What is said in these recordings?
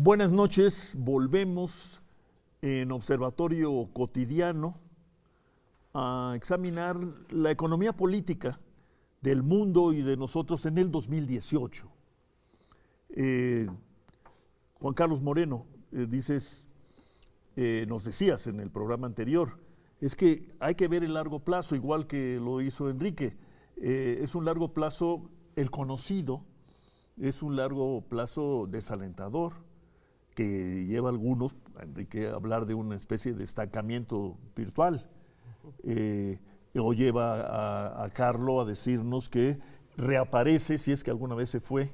Buenas noches, volvemos en Observatorio Cotidiano a examinar la economía política del mundo y de nosotros en el 2018. Juan Carlos Moreno, nos decías en el programa anterior, es que hay que ver el largo plazo, igual que lo hizo Enrique. Es un largo plazo, el conocido, es un largo plazo desalentador, que lleva a algunos, Enrique, a hablar de una especie de estancamiento virtual. O lleva a Carlo a decirnos que reaparece, si es que alguna vez se fue,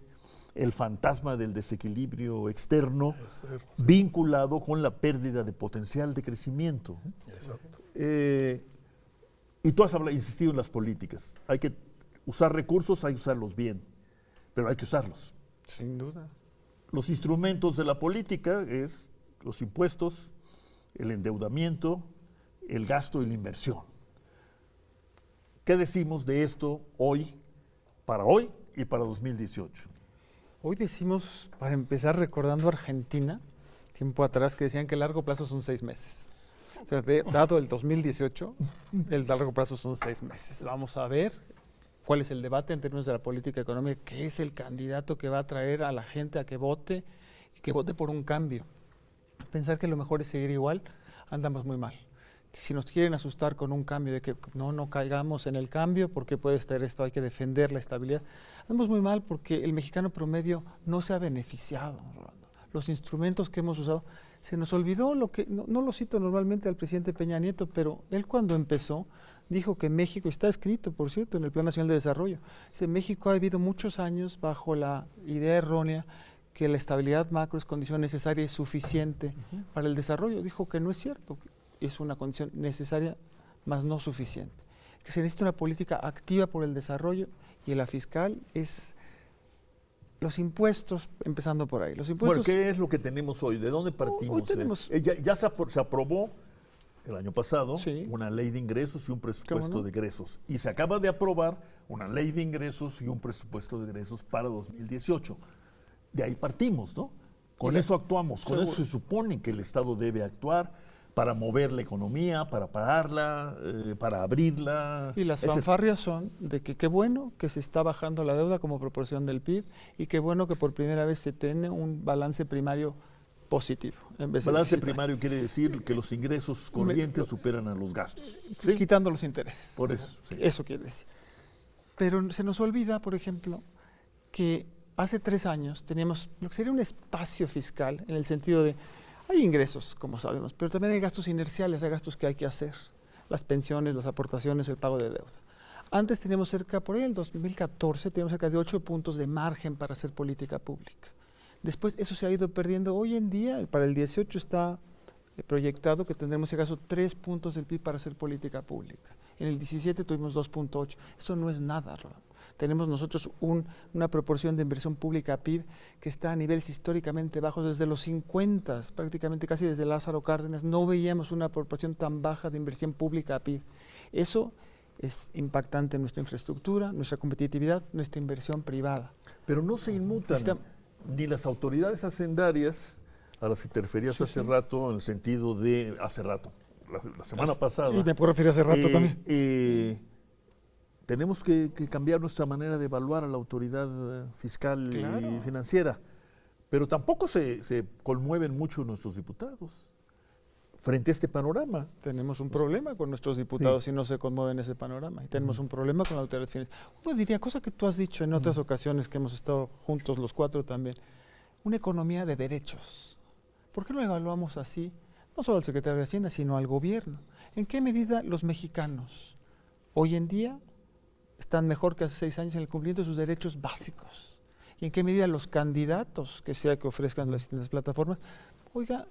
el fantasma del desequilibrio externo, sí, vinculado con la pérdida de potencial de crecimiento. Exacto. Y tú has insistido en las políticas. Hay que usar recursos, hay que usarlos bien, pero hay que usarlos. Sin duda. Los instrumentos de la política es los impuestos, el endeudamiento, el gasto y la inversión. ¿Qué decimos de esto hoy y para 2018? Hoy decimos, para empezar, recordando Argentina, tiempo atrás, que decían que el largo plazo son 6 meses. O sea, dado el 2018, el largo plazo son 6 meses. Vamos a ver cuál es el debate en términos de la política económica, qué es el candidato que va a traer a la gente a que vote y que vote por un cambio. Pensar que lo mejor es seguir igual, andamos muy mal. Que si nos quieren asustar con un cambio, de que no caigamos en el cambio porque puede estar esto, hay que defender la estabilidad, andamos muy mal porque el mexicano promedio no se ha beneficiado. Los instrumentos que hemos usado, se nos olvidó lo que, no lo cito normalmente al presidente Peña Nieto, pero él cuando empezó dijo que México, está escrito por cierto en el Plan Nacional de Desarrollo, dice, México ha vivido muchos años bajo la idea errónea que la estabilidad macro es condición necesaria y suficiente para el desarrollo. Dijo que no es cierto, es una condición necesaria, mas no suficiente. Que se necesita una política activa por el desarrollo y la fiscal es los impuestos, empezando por ahí. Los impuestos, bueno, ¿qué es lo que tenemos hoy? ¿De dónde partimos? Hoy tenemos, ya se aprobó el año pasado, sí, una ley de ingresos y un presupuesto de egresos. Y se acaba de aprobar una ley de ingresos y un presupuesto de egresos para 2018. De ahí partimos, ¿no? Con eso actuamos, con eso se supone que el Estado debe actuar para mover la economía, para pararla, para abrirla. Y las fanfarrias son de que qué bueno que se está bajando la deuda como proporción del PIB y qué bueno que por primera vez se tiene un balance primario positivo. Balance primario quiere decir que los ingresos corrientes superan a los gastos. ¿Sí? Quitando los intereses. Por eso. Sí. Eso quiere decir. Pero se nos olvida, por ejemplo, que hace 3 años teníamos lo que sería un espacio fiscal en el sentido de hay ingresos, como sabemos, pero también hay gastos inerciales, hay gastos que hay que hacer. Las pensiones, las aportaciones, el pago de deuda. Antes teníamos por ahí en el 2014, teníamos cerca de 8 puntos de margen para hacer política pública. Después eso se ha ido perdiendo. Hoy en día, para el 18 está proyectado que tendremos, si acaso, 3 puntos del PIB para hacer política pública. En el 17 tuvimos 2.8. Eso no es nada, Rolando. Tenemos nosotros una proporción de inversión pública a PIB que está a niveles históricamente bajos desde los 50, prácticamente casi desde Lázaro Cárdenas. No veíamos una proporción tan baja de inversión pública a PIB. Eso es impactante en nuestra infraestructura, nuestra competitividad, nuestra inversión privada. Pero no se inmutan ni las autoridades hacendarias a las que te referías hace rato, en el sentido de hace rato, la semana pasada. Y me puedo referir hace rato también. Tenemos que cambiar nuestra manera de evaluar a la autoridad fiscal y financiera, pero tampoco se conmueven mucho nuestros diputados frente a este panorama. Tenemos un problema con nuestros diputados si no se conmueven ese panorama, y tenemos un problema con la autoridad financiera. Uno diría, cosa que tú has dicho en otras ocasiones que hemos estado juntos los 4 también, una economía de derechos. ¿Por qué no evaluamos así, no solo al secretario de Hacienda, sino al gobierno? ¿En qué medida los mexicanos hoy en día están mejor que hace 6 años en el cumplimiento de sus derechos básicos? ¿Y en qué medida los candidatos que sea que ofrezcan las distintas plataformas, oiga,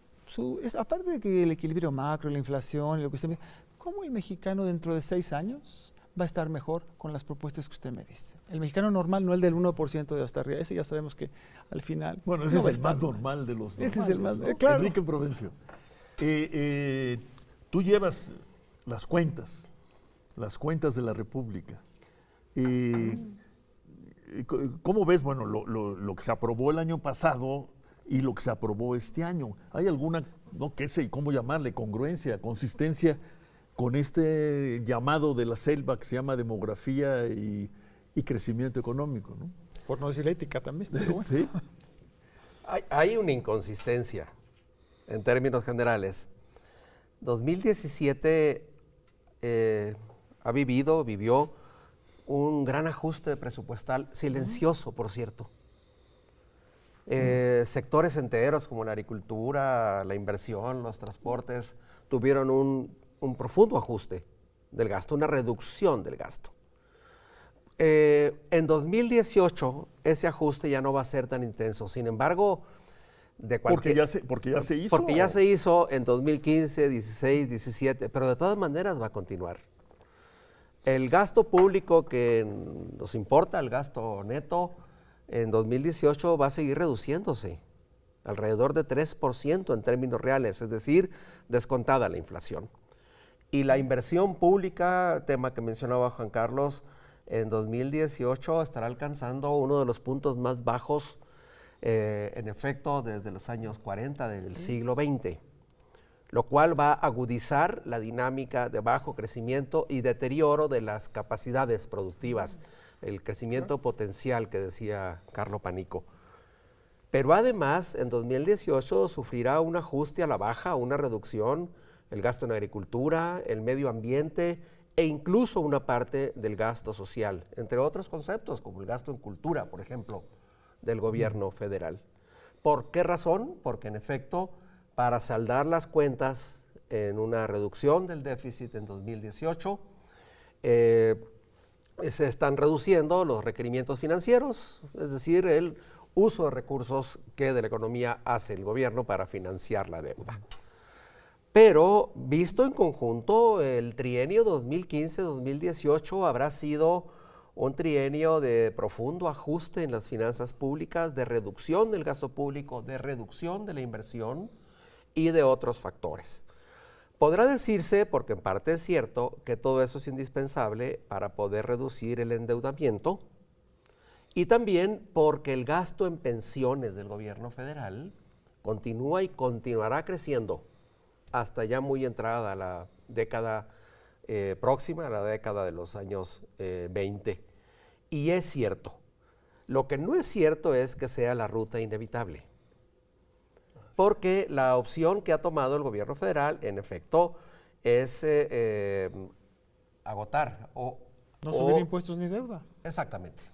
aparte de que el equilibrio macro, la inflación, lo que usted me, ¿cómo el mexicano dentro de 6 años va a estar mejor con las propuestas que usted me dice? El mexicano normal, no el del 1% de hasta arriba, ese ya sabemos que al final... Bueno, ese es el más normal de los normales. Ese es el más, ¿no? claro. Enrique Provencio, tú llevas las cuentas de la República. ¿Cómo ves, bueno, lo que se aprobó el año pasado y lo que se aprobó este año. ¿Hay alguna, no qué sé, cómo llamarle, congruencia, consistencia con este llamado de la selva que se llama demografía y crecimiento económico, ¿no? Por no decir ética también. Pero bueno. ¿Sí? Hay una inconsistencia en términos generales. 2017 vivió un gran ajuste presupuestal, silencioso, por cierto. Sectores enteros como la agricultura, la inversión, los transportes, tuvieron un profundo ajuste del gasto, una reducción del gasto. En 2018 ese ajuste ya no va a ser tan intenso. Sin embargo, porque ya se hizo. Porque ya se hizo en 2015, 16, 17, pero de todas maneras va a continuar. El gasto público que nos importa, el gasto neto, en 2018 va a seguir reduciéndose, alrededor de 3% en términos reales, es decir, descontada la inflación. Y la inversión pública, tema que mencionaba Juan Carlos, en 2018 estará alcanzando uno de los puntos más bajos, en efecto, desde los años 40 del siglo XX, lo cual va a agudizar la dinámica de bajo crecimiento y deterioro de las capacidades productivas, el crecimiento potencial que decía Carlo Panico. Pero además, en 2018 sufrirá un ajuste a la baja, una reducción, el gasto en agricultura, el medio ambiente e incluso una parte del gasto social, entre otros conceptos como el gasto en cultura, por ejemplo, del gobierno federal. ¿Por qué razón? Porque en efecto, para saldar las cuentas en una reducción del déficit en 2018, se están reduciendo los requerimientos financieros, es decir, el uso de recursos que de la economía hace el gobierno para financiar la deuda. Pero visto en conjunto, el trienio 2015-2018 habrá sido un trienio de profundo ajuste en las finanzas públicas, de reducción del gasto público, de reducción de la inversión y de otros factores. Podrá decirse, porque en parte es cierto, que todo eso es indispensable para poder reducir el endeudamiento y también porque el gasto en pensiones del gobierno federal continúa y continuará creciendo hasta ya muy entrada la década próxima, a la década de los años 20. Y es cierto. Lo que no es cierto es que sea la ruta inevitable. Porque la opción que ha tomado el gobierno federal, en efecto, es agotar o... No subir impuestos ni deuda. Exactamente.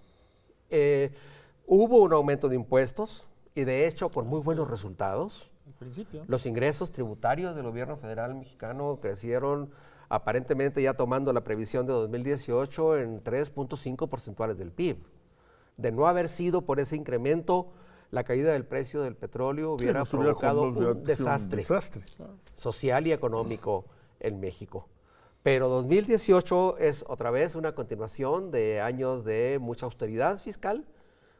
Hubo un aumento de impuestos y de hecho con muy buenos resultados. Al principio. Los ingresos tributarios del gobierno federal mexicano crecieron aparentemente, ya tomando la previsión de 2018, en 3.5 porcentuales del PIB. De no haber sido por ese incremento, la caída del precio del petróleo hubiera provocado un desastre social y económico en México. Pero 2018 es otra vez una continuación de años de mucha austeridad fiscal,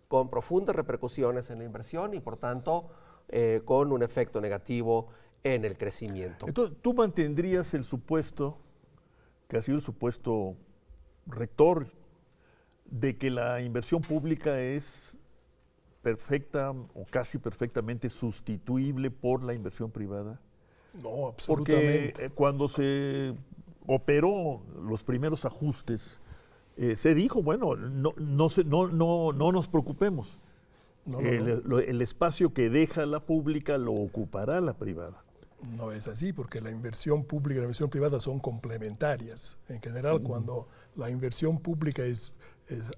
con profundas repercusiones en la inversión y por tanto con un efecto negativo en el crecimiento. Entonces, ¿tú mantendrías el supuesto, que ha sido el supuesto rector, de que la inversión pública es perfecta o casi perfectamente sustituible por la inversión privada? No, absolutamente. Porque cuando se operó los primeros ajustes, se dijo, bueno, no nos preocupemos. El espacio que deja la pública lo ocupará la privada. No es así, porque la inversión pública y la inversión privada son complementarias. En general, cuando la inversión pública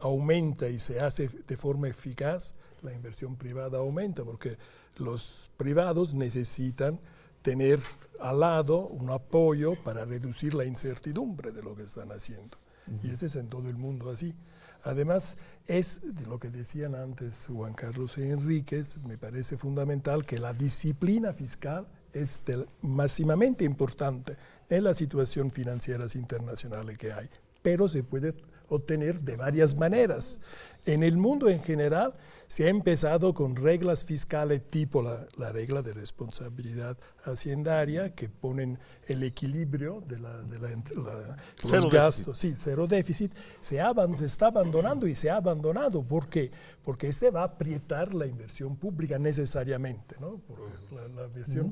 aumenta y se hace de forma eficaz, la inversión privada aumenta, porque los privados necesitan tener al lado un apoyo para reducir la incertidumbre de lo que están haciendo. Y ese es en todo el mundo así. Además, es de lo que decían antes Juan Carlos y Enríquez, me parece fundamental que la disciplina fiscal es máximamente importante en las situaciones financieras internacionales que hay, pero se puede obtener de varias maneras. En el mundo en general se ha empezado con reglas fiscales tipo la regla de responsabilidad haciendaria, que ponen el equilibrio de los gastos, sí, cero déficit. Se está abandonando y se ha abandonado. ¿Por qué? Porque este va a aprietar la inversión pública necesariamente, ¿no?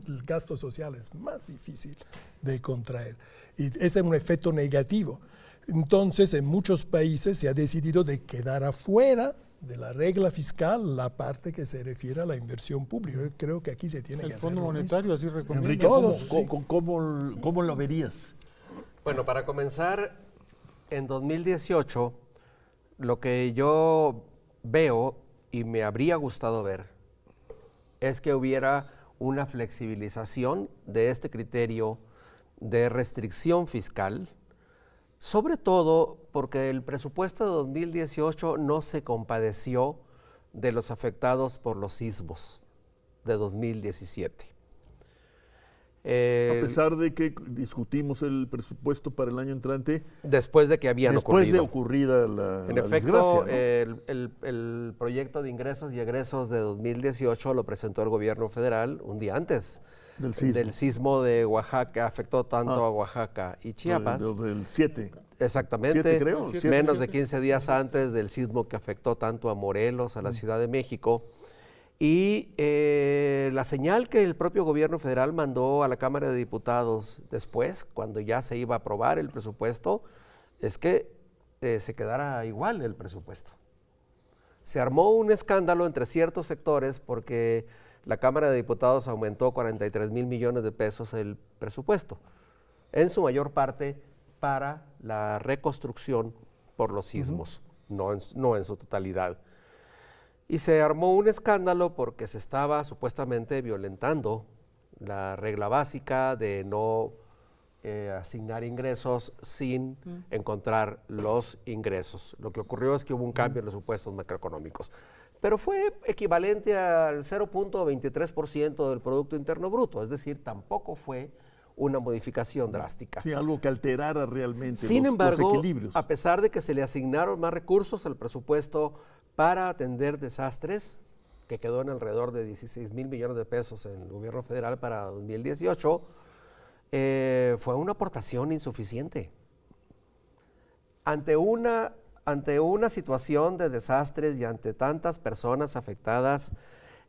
El gasto social es más difícil de contraer. Y ese es un efecto negativo. Entonces, en muchos países se ha decidido de quedar afuera de la regla fiscal la parte que se refiere a la inversión pública. Yo creo que aquí se tiene que hacer. El Fondo Monetario así recomienda. Enrique, Todos, ¿cómo lo verías? Bueno, para comenzar, en 2018, lo que yo veo y me habría gustado ver es que hubiera una flexibilización de este criterio de restricción fiscal, sobre todo porque el presupuesto de 2018 no se compadeció de los afectados por los sismos de 2017. A pesar de que discutimos el presupuesto para el año entrante, Después de que habían después de ocurrido. ocurrida En la efecto, desgracia, ¿no? el proyecto de ingresos y egresos de 2018 lo presentó el gobierno federal un día antes Del sismo. de Oaxaca, afectó tanto a Oaxaca y Chiapas. Del 7. Exactamente, 7 creo, 7, menos de 7. 15 días antes del sismo que afectó tanto a Morelos, a la Ciudad de México. Y la señal que el propio gobierno federal mandó a la Cámara de Diputados después, cuando ya se iba a aprobar el presupuesto, es que se quedara igual el presupuesto. Se armó un escándalo entre ciertos sectores porque la Cámara de Diputados aumentó 43 mil millones de pesos el presupuesto, en su mayor parte para la reconstrucción por los sismos, no en su totalidad. Y se armó un escándalo porque se estaba supuestamente violentando la regla básica de no asignar ingresos sin encontrar los ingresos. Lo que ocurrió es que hubo un cambio en los supuestos macroeconómicos, pero fue equivalente al 0.23% del Producto Interno Bruto, es decir, tampoco fue una modificación drástica. Sí, algo que alterara realmente Sin los embargo, equilibrios. a pesar de que se le asignaron más recursos al presupuesto para atender desastres, que quedó en alrededor de 16 mil millones de pesos en el gobierno federal para 2018, fue una aportación insuficiente. Ante una situación de desastres y ante tantas personas afectadas,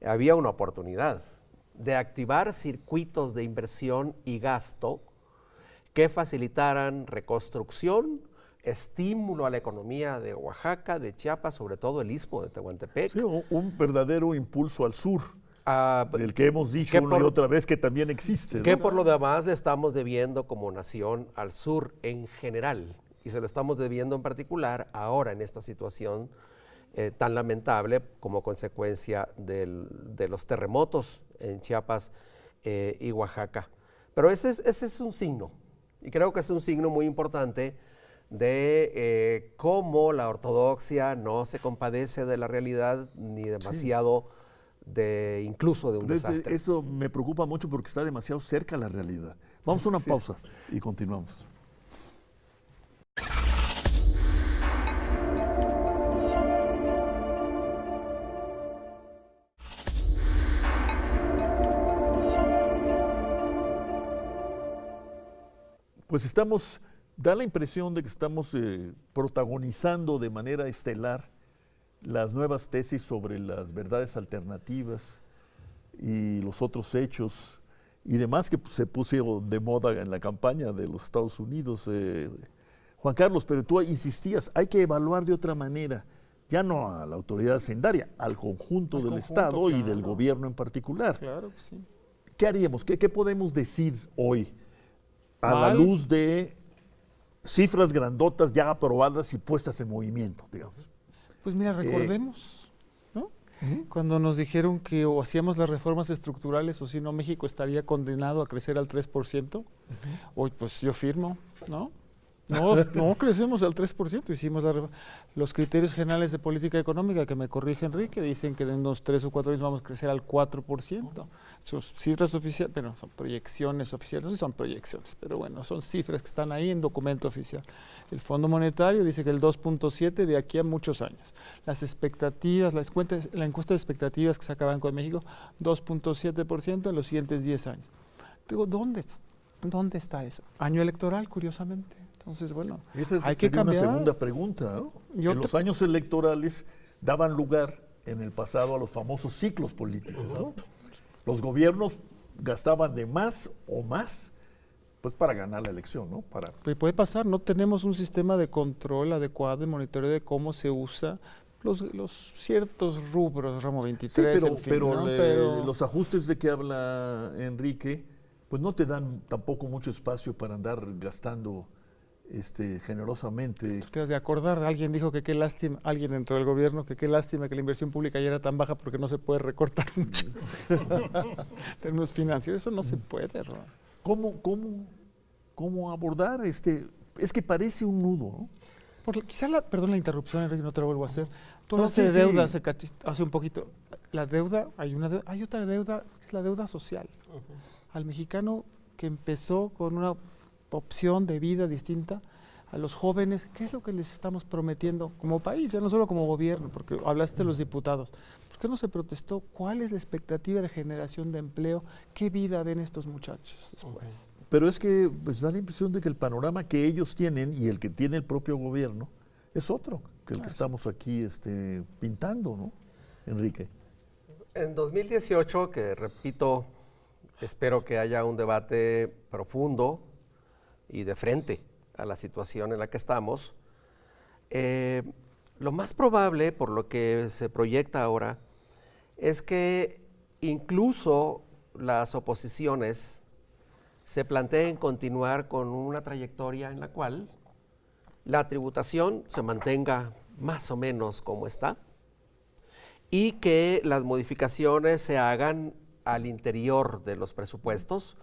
había una oportunidad de activar circuitos de inversión y gasto que facilitaran reconstrucción, estímulo a la economía de Oaxaca, de Chiapas, sobre todo el istmo de Tehuantepec. Sí, un verdadero impulso al sur, del que hemos dicho que una y otra vez que también existe, ¿no? Que por lo demás le estamos debiendo como nación al sur en general, y se lo estamos debiendo en particular ahora en esta situación tan lamentable como consecuencia de los terremotos en Chiapas y Oaxaca. Pero ese es un signo, y creo que es un signo muy importante de cómo la ortodoxia no se compadece de la realidad ni demasiado incluso de un desastre. Eso me preocupa mucho porque está demasiado cerca a la realidad. Vamos a una pausa y continuamos. Pues da la impresión de que estamos protagonizando de manera estelar las nuevas tesis sobre las verdades alternativas y los otros hechos y demás que se puso de moda en la campaña de los Estados Unidos. Juan Carlos, pero tú insistías, hay que evaluar de otra manera, ya no a la autoridad hacendaria, al conjunto del Estado y del gobierno en particular. Claro que sí. ¿Qué haríamos? ¿Qué podemos decir hoy a la luz de cifras grandotas ya aprobadas y puestas en movimiento, digamos? Pues mira, recordemos, ¿no? Cuando nos dijeron que o hacíamos las reformas estructurales o si no México estaría condenado a crecer al 3%, hoy pues yo firmo, ¿no? No crecemos al 3%, hicimos los criterios generales de política económica, que me corrige Enrique, dicen que en unos 3 o 4 años vamos a crecer al 4%. Sus cifras oficiales, pero son proyecciones oficiales, no sé si son proyecciones, pero bueno, son cifras que están ahí en documento oficial. El Fondo Monetario dice que el 2.7 de aquí a muchos años. Las expectativas, la encuesta de expectativas que saca Banco de México, 2.7% en los siguientes 10 años. Digo, ¿dónde está eso? Año electoral, curiosamente. Entonces, bueno, hay que cambiar. Una segunda pregunta, ¿no? En los años electorales daban lugar en el pasado a los famosos ciclos políticos, ¿no? Los gobiernos gastaban de más o más pues para ganar la elección, ¿no? Puede pasar, no tenemos un sistema de control adecuado, de monitoreo de cómo se usa los ciertos rubros, ramo 23, sí, en fin, pero ¿no? los ajustes de que habla Enrique, pues no te dan tampoco mucho espacio para andar gastando generosamente. Tú te has de acordar, alguien dijo que qué lástima, alguien dentro del gobierno, que qué lástima que la inversión pública ya era tan baja porque no se puede recortar mucho. En términos financieros, eso no se puede, ¿no? ¿Cómo abordar es que parece un nudo, ¿no? Quizá perdón la interrupción, Enrique, no te lo vuelvo a hacer. Tú hablaste sí, de deuda sí. hace un poquito. La deuda, hay otra deuda, que es la deuda social. Al mexicano que empezó con una opción de vida distinta, a los jóvenes, ¿qué es lo que les estamos prometiendo como país, ya no solo como gobierno? Porque hablaste de los diputados. ¿Por qué no se protestó? ¿Cuál es la expectativa de generación de empleo? ¿Qué vida ven estos muchachos después? Pero es que pues, da la impresión de que el panorama que ellos tienen y el que tiene el propio gobierno es otro que el que estamos aquí pintando, ¿no, Enrique? En 2018, que repito, espero que haya un debate profundo y de frente a la situación en la que estamos, lo más probable, por lo que se proyecta ahora, es que incluso las oposiciones se planteen continuar con una trayectoria en la cual la tributación se mantenga más o menos como está y que las modificaciones se hagan al interior de los presupuestos,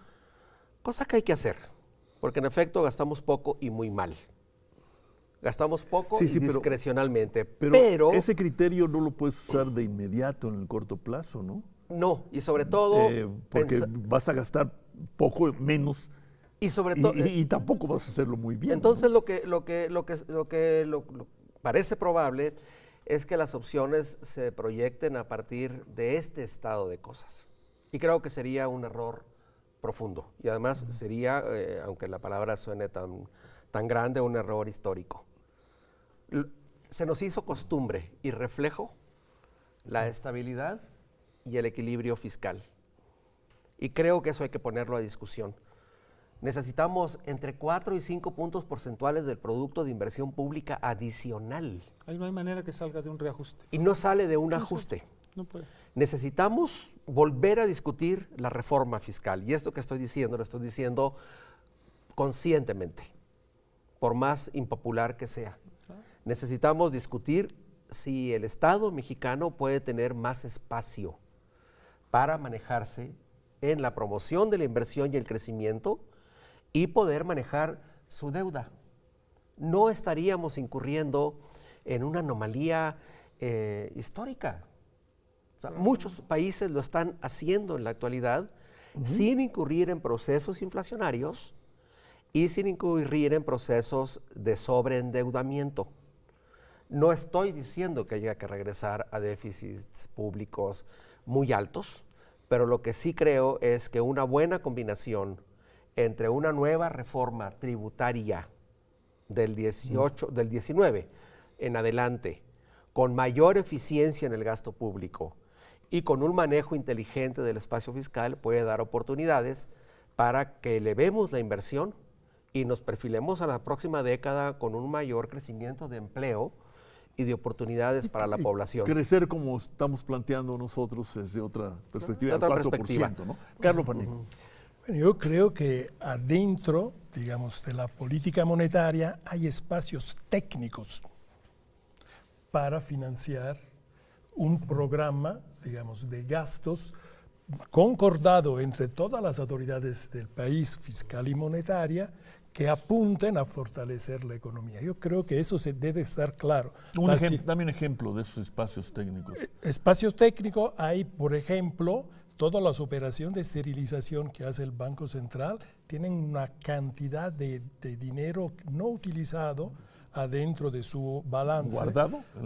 cosa que hay que hacer, porque en efecto gastamos poco y muy mal. Gastamos poco y discrecionalmente, pero ese criterio no lo puedes usar de inmediato en el corto plazo, ¿no? No, y sobre todo porque vas a gastar poco menos y sobre todo y tampoco vas a hacerlo muy bien. Entonces, ¿no? lo que parece probable es que las opciones se proyecten a partir de este estado de cosas. Y creo que sería un error profundo. Y además sería, aunque la palabra suene tan grande, un error histórico. Se nos hizo costumbre y reflejo la estabilidad y el equilibrio fiscal. Y creo que eso hay que ponerlo a discusión. Necesitamos entre 4 y 5 puntos porcentuales del producto de inversión pública adicional. Ahí no hay manera que salga de un reajuste. Y no sale de un ajuste. No puede. Necesitamos volver a discutir la reforma fiscal. Y esto que estoy diciendo, lo estoy diciendo conscientemente, por más impopular que sea. Necesitamos discutir si el Estado mexicano puede tener más espacio para manejarse en la promoción de la inversión y el crecimiento y poder manejar su deuda. No estaríamos incurriendo en una anomalía histórica. O sea, muchos países lo están haciendo en la actualidad sin incurrir en procesos inflacionarios y sin incurrir en procesos de sobreendeudamiento. No estoy diciendo que haya que regresar a déficits públicos muy altos, pero lo que sí creo es que una buena combinación entre una nueva reforma tributaria del 19 en adelante, con mayor eficiencia en el gasto público y con un manejo inteligente del espacio fiscal, puede dar oportunidades para que elevemos la inversión y nos perfilemos a la próxima década con un mayor crecimiento de empleo y de oportunidades para la población. Crecer como estamos planteando nosotros desde otra perspectiva, De otra 4%, perspectiva. ¿no? Carlos Paneco. Bueno, yo creo que adentro, digamos, de la política monetaria hay espacios técnicos para financiar un programa, digamos, de gastos concordado entre todas las autoridades del país, fiscal y monetaria, que apunten a fortalecer la economía. Yo creo que eso se debe estar claro. Dame un ejemplo de esos espacios técnicos. Espacio técnico hay, por ejemplo, todas las operaciones de esterilización que hace el Banco Central tienen una cantidad de dinero no utilizado adentro de su balance.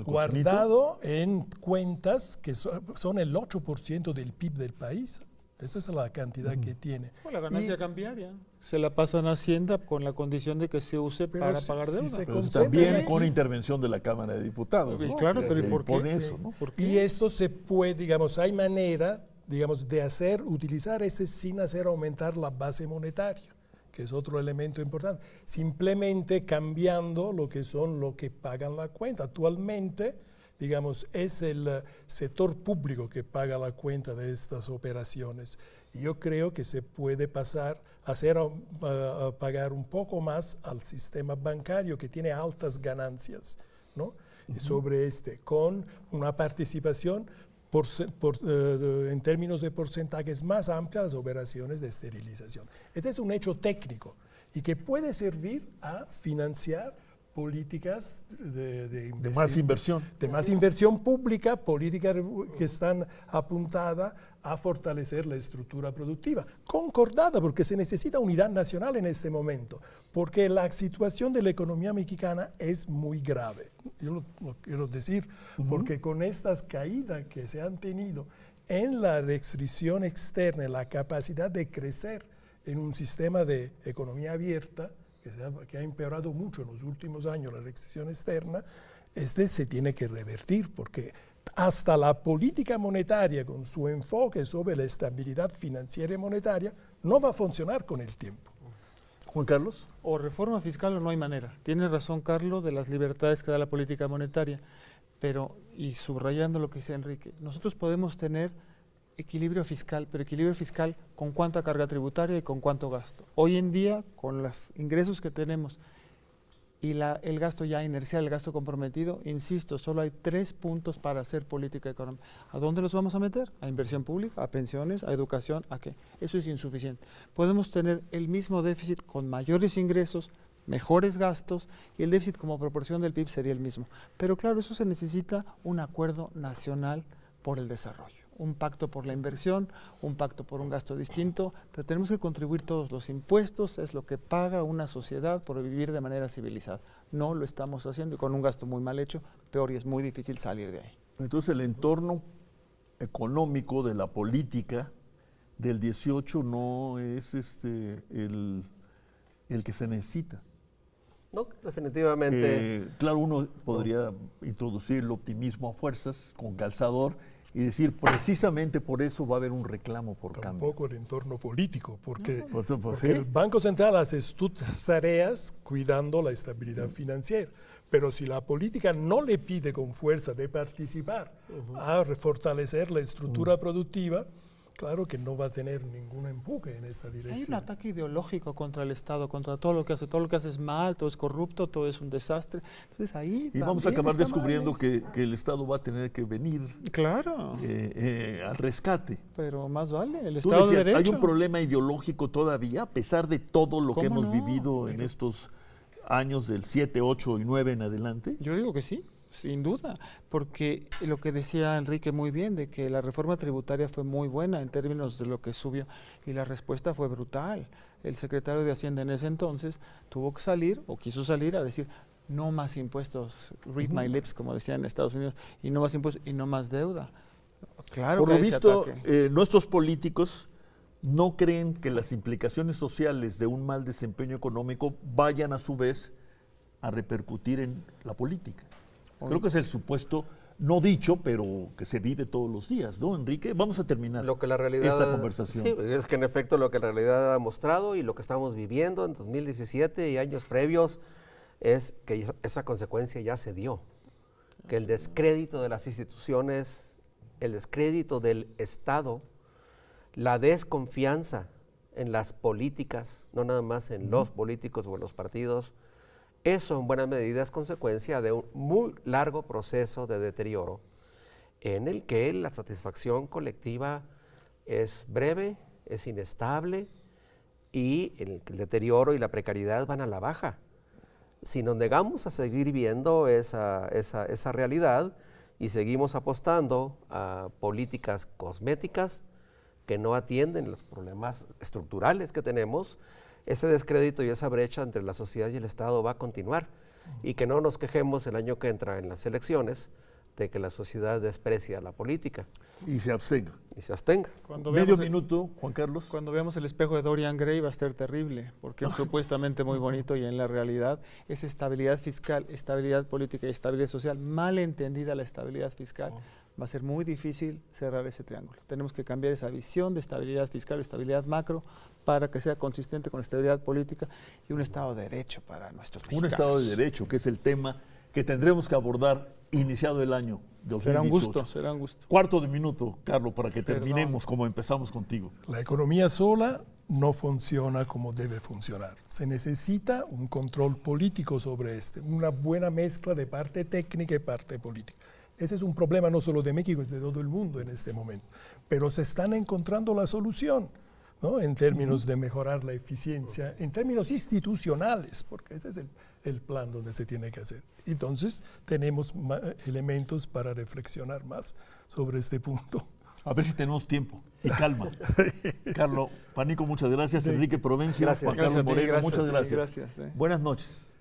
¿Guardado? En cuentas que son el 8% del PIB del país. Esa es la cantidad que tiene. La ganancia cambiaria. Se la pasan a Hacienda con la condición de que se use para pagar deuda. También con intervención de la Cámara de Diputados, ¿no? Claro, pero ¿y por qué? Eso, ¿no? ¿Por qué? Y esto se puede, digamos, hay manera, digamos, de utilizar sin hacer aumentar la base monetaria, que es otro elemento importante. Simplemente cambiando lo que pagan la cuenta. Actualmente, digamos, es el sector público que paga la cuenta de estas operaciones. Y yo creo que se puede pasar a pagar un poco más al sistema bancario que tiene altas ganancias, ¿no? Sobre con una participación en términos de porcentajes más amplias las operaciones de esterilización. Este es un hecho técnico y que puede servir a financiar políticas de más inversión. De más inversión pública, políticas que están apuntadas a fortalecer la estructura productiva. Concordada, porque se necesita unidad nacional en este momento, porque la situación de la economía mexicana es muy grave. Yo lo quiero decir, porque con estas caídas que se han tenido en la restricción externa, en la capacidad de crecer en un sistema de economía abierta, que ha empeorado mucho en los últimos años la restricción externa, se tiene que revertir, porque hasta la política monetaria, con su enfoque sobre la estabilidad financiera y monetaria, no va a funcionar con el tiempo. Juan Carlos. O reforma fiscal o no hay manera. Tiene razón Carlos de las libertades que da la política monetaria, pero, y subrayando lo que dice Enrique, nosotros podemos tener equilibrio fiscal, pero equilibrio fiscal con cuánta carga tributaria y con cuánto gasto. Hoy en día, con los ingresos que tenemos y el gasto ya inercial, el gasto comprometido, insisto, solo hay 3 puntos para hacer política económica. ¿A dónde los vamos a meter? A inversión pública, a pensiones, a educación, ¿a qué? Eso es insuficiente. Podemos tener el mismo déficit con mayores ingresos, mejores gastos, y el déficit como proporción del PIB sería el mismo. Pero claro, eso se necesita un acuerdo nacional por el desarrollo. Un pacto por la inversión, un pacto por un gasto distinto, pero tenemos que contribuir todos. Los impuestos es lo que paga una sociedad por vivir de manera civilizada. No lo estamos haciendo y con un gasto muy mal hecho, peor, y es muy difícil salir de ahí. Entonces el entorno económico de la política del 18 no es el que se necesita. No, definitivamente. Claro, uno podría introducir el optimismo a fuerzas con calzador y decir, precisamente por eso va a haber un reclamo por cambio. Tampoco el entorno político, porque ¿sí? el Banco Central hace sus tareas cuidando la estabilidad financiera, pero si la política no le pide con fuerza de participar a fortalecer la estructura productiva, claro que no va a tener ningún empuje en esta dirección. Hay un ataque ideológico contra el Estado, contra todo lo que hace es mal, todo es corrupto, todo es un desastre. Entonces ahí y vamos a acabar descubriendo que el Estado va a tener que venir al rescate. Pero más vale, el Estado de Derecho. Hay un problema ideológico todavía, a pesar de todo lo que hemos vivido en estos años del 7, 8 y 9 en adelante. Yo digo que sí. Sin duda, porque lo que decía Enrique muy bien, de que la reforma tributaria fue muy buena en términos de lo que subió, y la respuesta fue brutal. El secretario de Hacienda en ese entonces tuvo que salir, o quiso salir, a decir, no más impuestos, read my lips, como decían en Estados Unidos, y no más impuestos, y no más deuda. Claro. Por lo visto, nuestros políticos no creen que las implicaciones sociales de un mal desempeño económico vayan a su vez a repercutir en la política. Creo que es el supuesto no dicho, pero que se vive todos los días, ¿no, Enrique? Vamos a terminar esta conversación. Sí, es que en efecto lo que la realidad ha mostrado y lo que estamos viviendo en 2017 y años previos es que esa consecuencia ya se dio, que el descrédito de las instituciones, el descrédito del Estado, la desconfianza en las políticas, no nada más en los políticos o en los partidos, eso en buena medida es consecuencia de un muy largo proceso de deterioro en el que la satisfacción colectiva es breve, es inestable y el deterioro y la precariedad van a la baja. Si nos negamos a seguir viendo esa realidad y seguimos apostando a políticas cosméticas que no atienden los problemas estructurales que tenemos, ese descrédito y esa brecha entre la sociedad y el Estado va a continuar. Y que no nos quejemos el año que entra en las elecciones de que la sociedad desprecia la política. Y se abstenga. Y se abstenga. Medio minuto, Juan Carlos. Cuando veamos el espejo de Dorian Gray va a ser terrible, porque es supuestamente muy bonito y en la realidad es estabilidad fiscal, estabilidad política y estabilidad social. Mal entendida la estabilidad fiscal, va a ser muy difícil cerrar ese triángulo. Tenemos que cambiar esa visión de estabilidad fiscal, estabilidad macro, para que sea consistente con la estabilidad política y un Estado de Derecho para nuestros mexicanos. Un Estado de Derecho, que es el tema que tendremos que abordar iniciado el año 2018. Será un gusto. Cuarto de minuto, Carlos, para que terminemos como empezamos contigo. La economía sola no funciona como debe funcionar. Se necesita un control político sobre una buena mezcla de parte técnica y parte política. Ese es un problema no solo de México, es de todo el mundo en este momento. Pero se están encontrando la solución, ¿no? En términos de mejorar la eficiencia, en términos institucionales, porque ese es el plan donde se tiene que hacer. Entonces, tenemos elementos para reflexionar más sobre este punto. A ver si tenemos tiempo y calma. Carlos Panico, muchas gracias. Enrique Provencio, Gracias. Juan Carlos Gracias a ti, Moreno, gracias muchas a ti, gracias. gracias, Buenas noches.